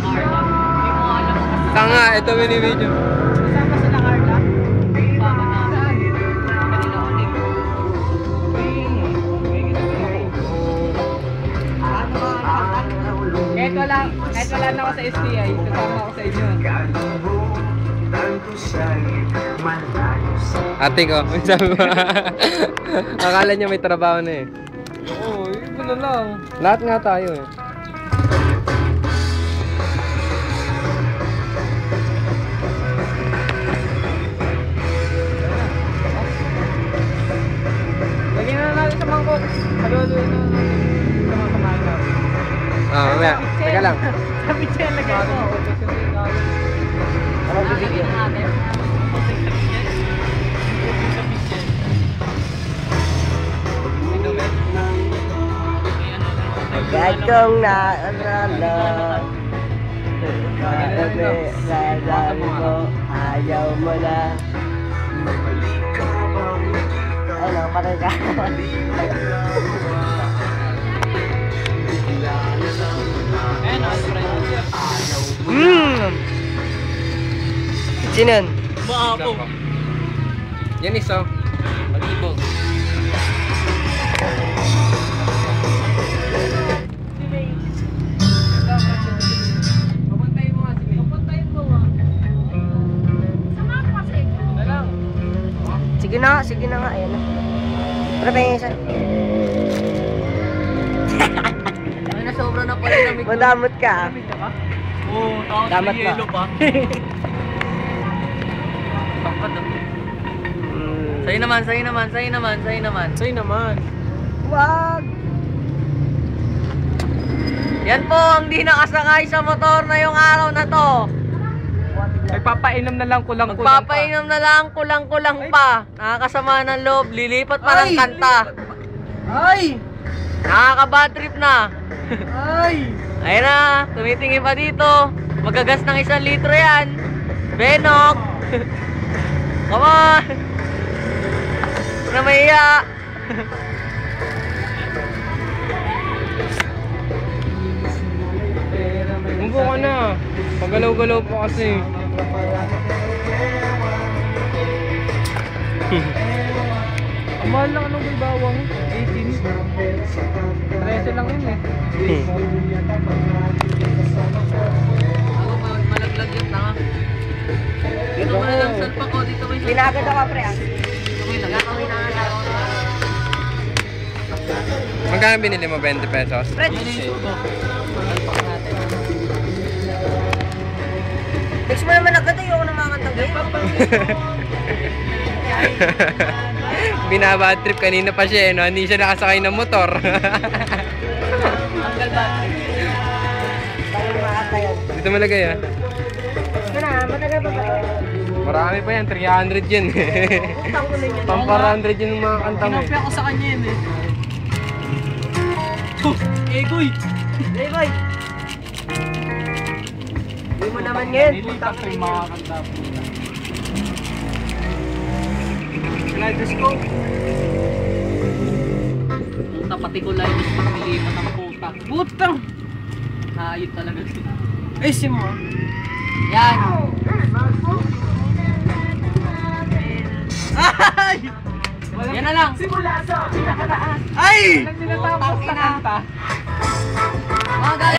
Carla. Hindi mo alam kung kasi. Tanga, ito binibidyo. Kasama sila Carla? Kasama namin. Kanina ulit. Kahit wala na ako sa STI, kasama ako sa inyo. Ate ko, sabi mo. Akala niya may trabaho na eh. Oo, iba na lang. Lahat nga tayo eh. Lagyan na natin sa mangkok. Haluloy na natin sa mga kamain natin. Mamaya. Teka lang. Sabi siya, lagay ko. Ano bibigyan? Agad kong naalala. Sabi mo, ayaw mo na. Ano, patay ka. Sino yun? Maapo. Yan isa. Pag-ibog. Papuntayin mo nga si May. Papuntayin mo ah. Sama ko kasi. Na lang. Sige na nga, ayan na. Pero pa yung isa. Ay, nasobra na pala lamig. Madamot ka. Oo, tapos Damat may pa. yelo pa. Tangkad ah. Sa'yo naman. Sa'yo naman. Wag! Yan po ang di nakasakay sa motor na yung araw na to. Nagpapainom na lang kulang-kulang pa. Magpapainom na lang, kulang-kulang pa. Nakakasama ng loob, lilipat pa ng kanta. Ay! Nakaka-bad trip na. Ay! Ayun na, tumitingin pa dito. Magagas ng 1 litro yan. Benok. Come on. Huwag na mahiya. Umupo ka na. Pagalaw-galaw pa kasi. Ang mahal lang anong may bawang? 18. 13 lang yun eh. Malaglag yung tanga. Dito mo na lang salpa ko. Dito mo yung salpa Pinagad ako, pre. Dito mo yung lagakawin na nga. Magkano binili mo? 20 pesos? Fred, next mo naman agad ayoko na makakantang gayon. Binabad trip kanina pa siya eh, no? Hindi siya nakasakay ng motor. Tanggal battery. Tayo makakayan. Dito malagay ah. Ito na, matagal pa pala. Marami pa yan, 300 yan eh. Utang ko na yun. Pang 400 yun yung mga kanta mo eh. Kinopya ko sa kanya yun eh. Egoy! Hey, boy! Hindi mo naman ngayon. Nilipat ko yung mga kanta po. Kaleidoscope. Puta, pati ko lang yung paglilipat ng puta. Putang! Hayop talaga. Ay, si mo. Yan! Ay! Yan na lang! Ay! Putang ina.